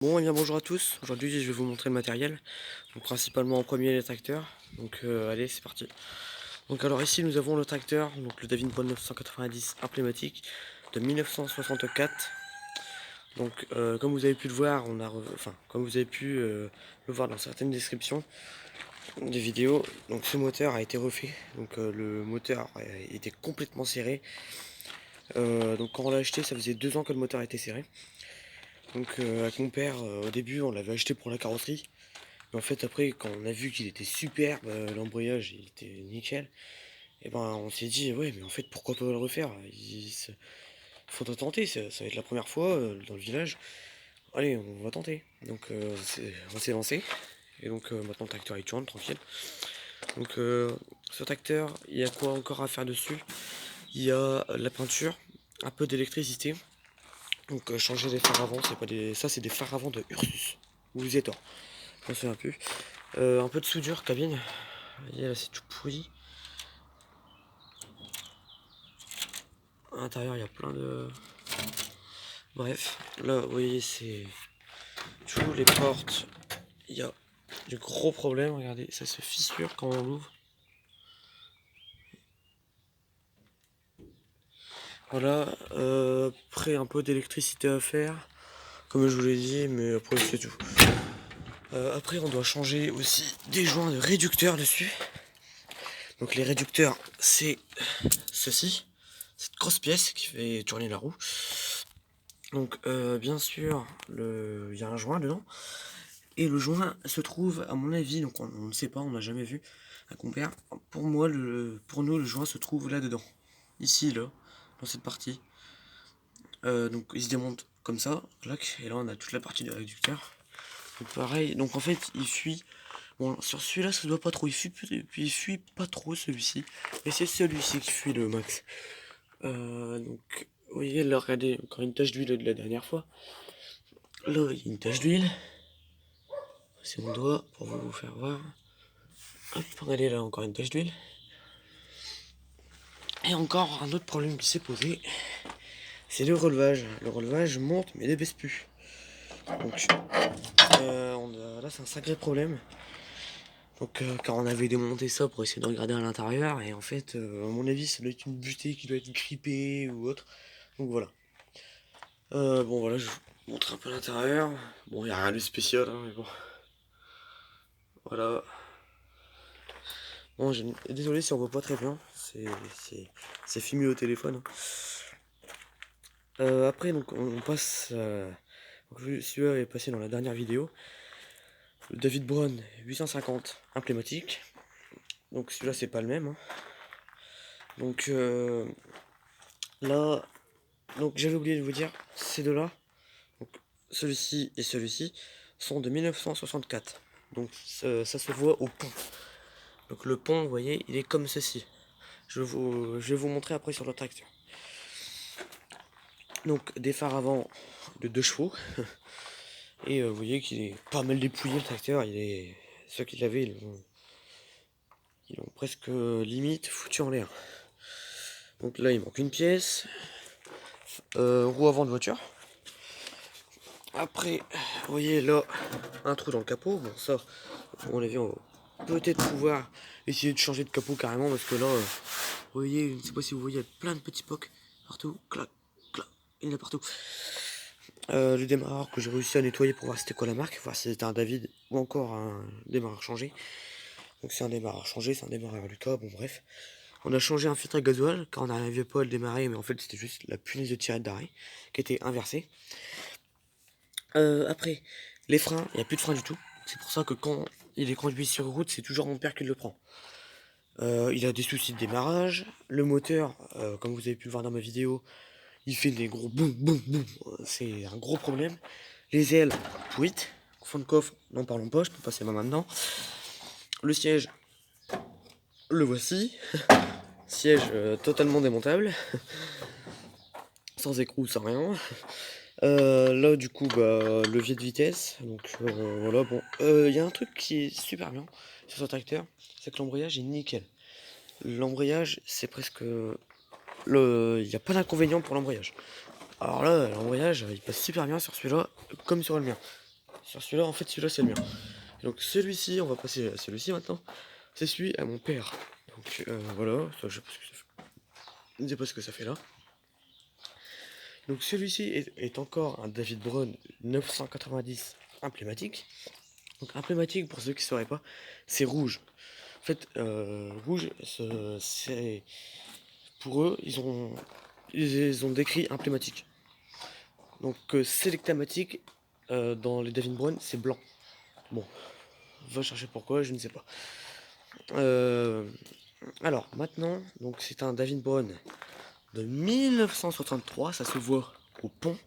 Bon, et bien bonjour à tous. Aujourd'hui, je vais vous montrer le matériel. Donc, principalement en premier les tracteurs. Donc, allez, c'est parti. Donc, alors ici, nous avons le tracteur, donc le David Brown 990 emblématique de 1964. Donc, comme vous avez pu le voir, comme vous avez pu le voir dans certaines descriptions des vidéos, donc ce moteur a été refait. Donc, le moteur était complètement serré. Donc, quand on l'a acheté, ça faisait 2 ans que le moteur était serré. Donc avec mon père, au début on l'avait acheté pour la carrosserie. Mais en fait après quand on a vu qu'il était superbe, l'embrayage il était nickel, et ben on s'est dit ouais mais en fait pourquoi pas le refaire? Faudra tenter, ça va être la première fois dans le village. Allez on va tenter. Donc on s'est lancé. Et donc maintenant le tracteur il tourne tranquille. Donc ce tracteur, il y a quoi encore à faire dessus? Il y a la peinture, un peu d'électricité. Donc changer les phares avant, c'est pas des. Ça c'est des phares avant de Ursus. Ou Zetor. Je me souviens plus. Un peu de soudure cabine. Vous voyez là c'est tout pourri. À l'intérieur il y a plein de. Bref, là vous voyez c'est tous les portes. Il y a du gros problème, regardez, ça se fissure quand on l'ouvre. Voilà, après un peu d'électricité à faire, comme je vous l'ai dit, mais après c'est tout. Après on doit changer aussi des joints de réducteurs dessus. Donc les réducteurs c'est ceci, cette grosse pièce qui fait tourner la roue. Donc bien sûr il y a un joint dedans. Et le joint se trouve à mon avis, donc on ne sait pas, on n'a jamais vu un compère. Pour moi, pour nous le joint se trouve là dedans. Ici là, dans cette partie. Donc il se démonte comme ça, clac, et là on a toute la partie du réducteur. Donc pareil, donc en fait il fuit. Bon sur celui-là ça se doit pas trop, il fuit pas trop celui-ci. Et c'est celui-ci qui fuit le max. Donc vous voyez là, regardez, encore une tache d'huile de la dernière fois. Là il y a une tache d'huile. C'est mon doigt pour vous faire voir. Hop, regardez là encore une tache d'huile. Et encore un autre problème qui s'est posé, c'est le relevage. Le relevage monte mais ne baisse plus. Donc là c'est un sacré problème. Donc car on avait démonté ça pour essayer de regarder à l'intérieur et en fait à mon avis ça doit être une butée qui doit être grippée ou autre. Donc voilà. Bon voilà, je vous montre un peu l'intérieur. Bon il n'y a rien de spécial hein, mais bon. Voilà. Bon désolé si on voit pas très bien. C'est filmé au téléphone. Hein. Après donc on passe. Celui-là est passé dans la dernière vidéo. Le David Brown 850 emblématique. Donc celui-là c'est pas le même. Hein. Donc là, donc j'avais oublié de vous dire, ces deux-là, donc celui-ci et celui-ci, sont de 1964. Donc ça se voit au pont. Donc le pont, vous voyez, il est comme ceci. Je vais vous montrer après sur le tracteur. Donc des phares avant de 2 chevaux. Et vous voyez qu'il est pas mal dépouillé le tracteur. Ceux qui l'avaient, ils l'ont presque limite foutu en l'air. Donc là il manque une pièce. Roue avant de voiture. Après, vous voyez là un trou dans le capot. Bon ça, à mon avis, on va peut-être pouvoir essayer de changer de capot carrément parce que là, vous voyez, je ne sais pas si vous voyez, il y a plein de petits pocs partout. Clac, clac, il y en a partout. Le démarreur que j'ai réussi à nettoyer pour voir c'était quoi la marque, voir si c'était un David ou encore un démarreur changé. Donc c'est un démarreur changé, c'est un démarreur Lucas, bon bref. On a changé un filtre à gasoil car on n'arrivait pas à le démarrer, mais en fait c'était juste la punaise de tirette d'arrêt qui était inversée. Après, les freins, il n'y a plus de frein du tout. C'est pour ça que quand il est conduit sur route, c'est toujours mon père qui le prend. Il a des soucis de démarrage. Le moteur, comme vous avez pu le voir dans ma vidéo, il fait des gros boum boum boum. C'est un gros problème. Les ailes, tweet. Fond de coffre, n'en parlons pas, je peux passer ma main dedans. Le siège, le voici. Siège totalement démontable. Sans écrou, sans rien. Là du coup levier de vitesse, donc voilà. Bon, il y a un truc qui est super bien sur ce tracteur, c'est que l'embrayage est nickel. L'embrayage c'est presque il n'y a pas d'inconvénient pour l'embrayage. Alors là l'embrayage il passe super bien sur celui-là comme sur le mien. sur celui-là, en fait celui-là c'est le mien. Et donc celui-ci, on va passer à celui-ci maintenant, c'est celui à mon père. Donc voilà, ça, je ne sais pas ce que ça fait là. Donc celui-ci est encore un David Brown 990 emblématique. Donc emblématique, pour ceux qui ne sauraient pas, c'est rouge. En fait, rouge, c'est pour eux, ils ont décrit emblématique. Donc sélectamatique, dans les David Brown, c'est blanc. Bon, va chercher pourquoi, je ne sais pas. Alors maintenant, donc c'est un David Brown de 1963, ça se voit au pont.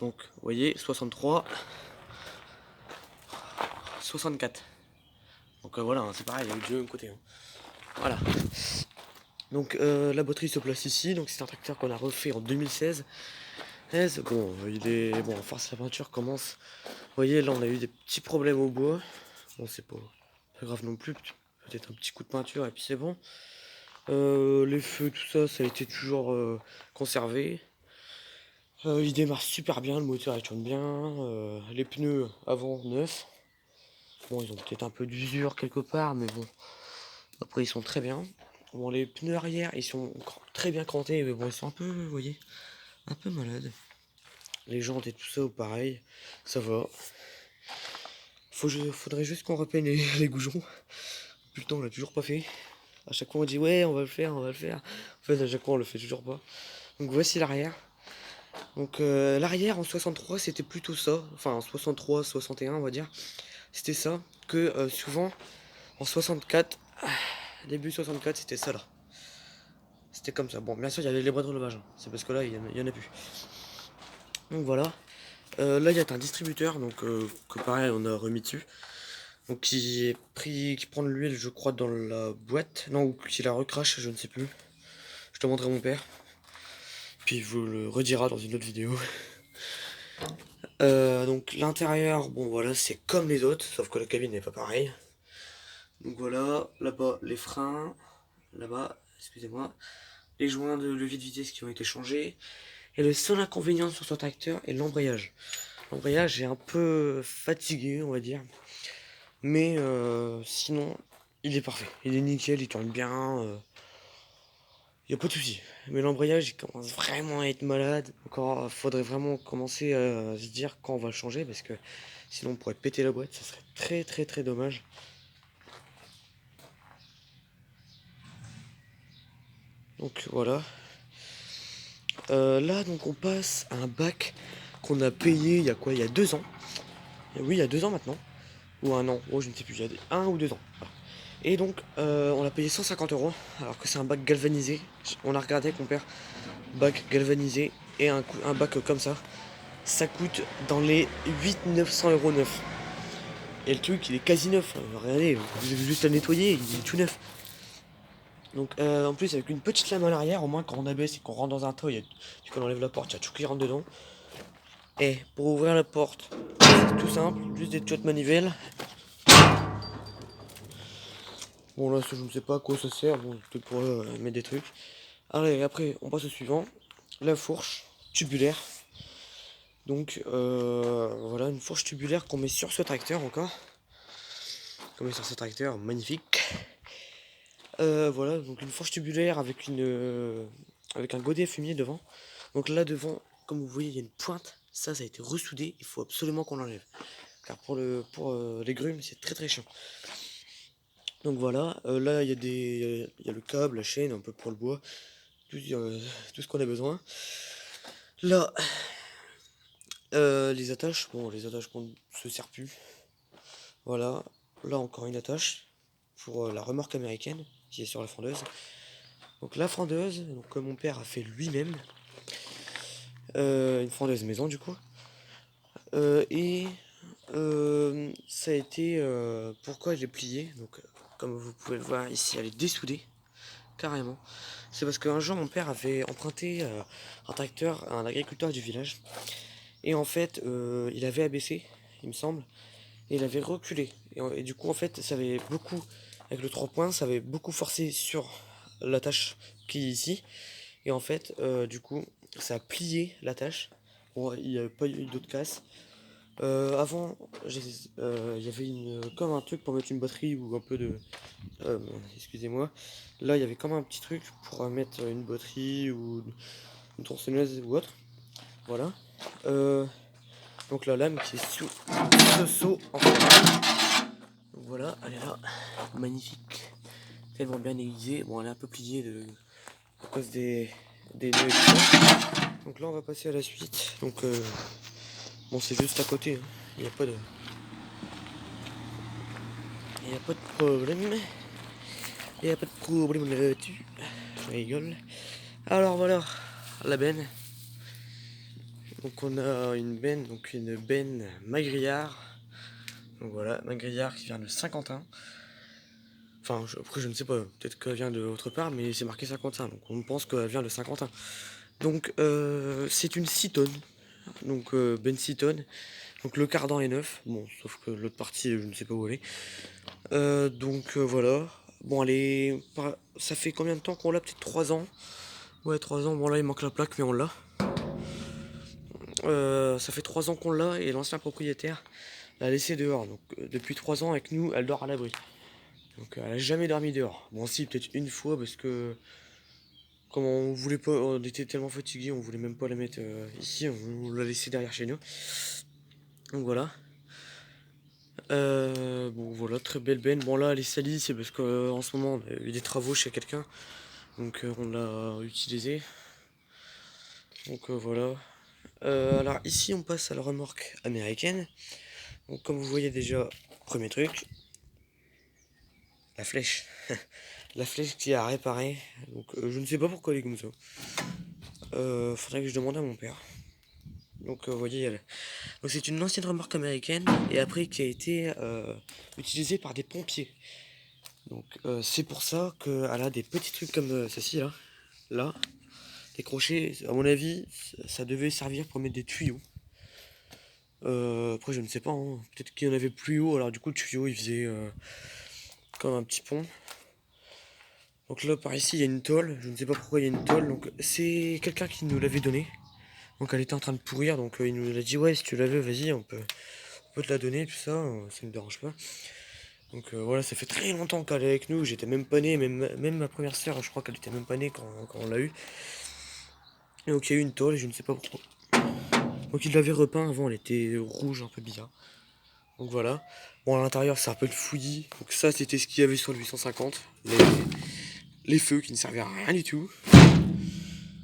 Donc vous voyez, 63, 64. Donc voilà, hein, c'est pareil, il y a eu du même côté. Hein. Voilà. Donc la batterie se place ici, donc c'est un tracteur qu'on a refait en 2016. Bon, il est. Bon, à force la peinture commence. Vous voyez, là on a eu des petits problèmes au bois. Bon, c'est pas grave non plus. Peut-être un petit coup de peinture et puis c'est bon. Les feux, tout ça, ça a été toujours conservé. Il démarre super bien, le moteur il tourne bien. Les pneus avant neufs. Bon, ils ont peut-être un peu d'usure quelque part, mais bon. Après, ils sont très bien. Bon, les pneus arrière, ils sont très bien crantés, mais bon, ils sont un peu, vous voyez, un peu malades. Les jantes et tout ça, pareil, ça va. Faudrait juste qu'on repeigne les goujons. Putain, on l'a toujours pas fait. À chaque fois, on dit ouais, on va le faire, on va le faire. En fait, à chaque fois, on le fait toujours pas. Donc voici l'arrière. Donc l'arrière en 63, c'était plutôt ça. Enfin, en 63, 61, on va dire. C'était ça. Que souvent, en 64, début 64, c'était ça là. C'était comme ça. Bon, bien sûr, il y avait les bras de relevage. Hein. C'est parce que là, il y en a plus. Donc voilà. Là, il y a un distributeur, donc que pareil, on a remis dessus. Donc qui prend de l'huile, je crois, dans la boîte. Non, ou qui la recrache, je ne sais plus. Je demanderai à mon père. Puis il vous le redira dans une autre vidéo. Donc l'intérieur, bon voilà, c'est comme les autres, sauf que la cabine n'est pas pareille. Donc voilà, là-bas les freins, là-bas, excusez-moi, les joints de levier de vitesse qui ont été changés. Et le seul inconvénient sur ce tracteur est l'embrayage. L'embrayage est un peu fatigué, on va dire. Mais sinon, il est parfait. Il est nickel, il tourne bien. Il n'y a pas de souci. Mais l'embrayage, il commence vraiment à être malade. Encore, faudrait vraiment commencer à se dire quand on va le changer. Parce que sinon, on pourrait péter la boîte. Ça serait très très très dommage. Donc voilà. Là, donc on passe à un bac qu'on a payé il y a quoi? Il y a 2 ans. Et oui, il y a 2 ans maintenant. Ou un an. Oh, je ne sais plus. Il y a 1 ou 2 ans. Voilà. Et donc, on l'a payé 150 €. Alors que c'est un bac galvanisé. On a regardé avec mon père. Bac galvanisé. Et un bac comme ça coûte dans les 800-900 € neuf. Et le truc, il est quasi neuf. Regardez, vous avez juste à le nettoyer, il est tout neuf. Donc, en plus, avec une petite lame à l'arrière, au moins quand on abaisse et qu'on rentre dans un toit, quand on enlève la porte, il y a tout qui rentre dedans. Et pour ouvrir la porte, c'est tout simple, juste des tuyaux de manivelle. Bon, là, je ne sais pas à quoi ça sert, bon, peut-être pour mettre des trucs. Allez, après, on passe au suivant, la fourche tubulaire. Donc, voilà, une fourche tubulaire qu'on met sur ce tracteur encore. Qu'on met sur ce tracteur, magnifique. Voilà, donc une fourche tubulaire avec avec un godet fumier devant. Donc là devant, comme vous voyez, il y a une pointe. Ça a été ressoudé. Il faut absolument qu'on l'enlève. Car pour les grumes, c'est très très chiant. Donc voilà, là il y a il y a le câble, la chaîne, un peu pour le bois, tout ce qu'on a besoin. Là, les attaches, bon les attaches qu'on ne se sert plus. Voilà, là encore une attache pour la remorque américaine qui est sur la frondeuse. Donc la frondeuse, donc, que mon père a fait lui-même, une frondeuse maison du coup. Et ça a été pourquoi je l'ai pliée. Donc comme vous pouvez le voir ici, elle est dessoudée carrément. C'est parce qu'un jour mon père avait emprunté un tracteur à un agriculteur du village. Et en fait il avait abaissé, il me semble, et il avait reculé. Et du coup en fait ça avait beaucoup, avec le 3 points, ça avait beaucoup forcé sur l'attache qui est ici. Et en fait du coup ça a plié l'attache. Bon, il n'y a pas eu d'autres casses. Avant, il y avait comme un truc pour mettre une batterie ou un peu de... excusez-moi. Là, il y avait comme un petit truc pour mettre une batterie ou une tronçonneuse ou autre. Voilà. Donc la lame qui est sous ce seau en ferraille. Donc voilà, elle est là. Magnifique. Tellement bien aiguisée. Bon, elle est un peu pliée à cause des nœuds et tout ça. Donc là, on va passer à la suite. Donc, bon, c'est juste à côté. Hein. Il n'y a pas de... Il n'y a pas de problème. Il n'y a pas de problème là-dessus. Je rigole. Alors voilà, la benne. Donc on a une benne Magrillard. Donc voilà, Magrillard qui vient de Saint-Quentin. Enfin, après je ne sais pas, peut-être qu'elle vient de autre part, mais c'est marqué Saint-Quentin. Donc on pense qu'elle vient de Saint-Quentin. Donc c'est une 6 tonnes. Donc benne 6 tonnes. Donc le cardan est neuf. Bon, sauf que l'autre partie, je ne sais pas où elle est. Voilà. Bon, ça fait combien de temps qu'on l'a? Peut-être 3 ans. Ouais, 3 ans. Bon, là, il manque la plaque, mais on l'a. Ça fait 3 ans qu'on l'a et l'ancien propriétaire l'a laissé dehors. Donc, depuis 3 ans, avec nous, elle dort à l'abri. Donc, elle a jamais dormi dehors. Bon, si, peut-être une fois parce que, comme on voulait pas, on était tellement fatigué, on voulait même pas la mettre ici. On l'a laissé derrière chez nous. Donc, voilà. Bon, voilà, très belle benne. Bon, là, elle est salie, c'est parce qu'en ce moment, on a eu des travaux chez quelqu'un. Donc, on l'a utilisée. Donc, voilà. Alors ici on passe à la remorque américaine. Donc comme vous voyez déjà, premier truc, la flèche. La flèche qui a réparé. Donc je ne sais pas pourquoi elle est comme ça. Faudrait que je demande à mon père. Donc vous voyez, donc c'est une ancienne remorque américaine et après qui a été utilisée par des pompiers. Donc c'est pour ça qu'elle a des petits trucs comme ceci là. Là, des crochets, à mon avis, ça devait servir pour mettre des tuyaux. Après je ne sais pas, hein. Peut-être qu'il y en avait plus haut, alors du coup le tuyau il faisait comme un petit pont. Donc là par ici il y a une tôle, je ne sais pas pourquoi il y a une tôle, donc c'est quelqu'un qui nous l'avait donné. Donc elle était en train de pourrir, donc il nous a dit ouais si tu la veux vas-y on peut te la donner, tout ça, ça me dérange pas. Donc voilà, ça fait très longtemps qu'elle est avec nous, j'étais même pas né, même ma première soeur je crois qu'elle était même pas née quand on l'a eu. Et donc il y a eu une tôle et je ne sais pas pourquoi. Donc il l'avait repeint avant, elle était rouge un peu bizarre. Donc voilà. Bon, à l'intérieur, c'est un peu de fouillis. Donc ça, c'était ce qu'il y avait sur le 850. Les feux qui ne servaient à rien du tout.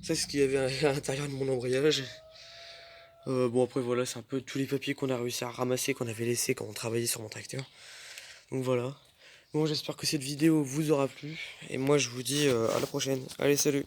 Ça, c'est ce qu'il y avait à l'intérieur de mon embrayage. Bon, après, voilà, c'est un peu tous les papiers qu'on a réussi à ramasser, qu'on avait laissés quand on travaillait sur mon tracteur. Donc voilà. Bon, j'espère que cette vidéo vous aura plu. Et moi, je vous dis à la prochaine. Allez, salut!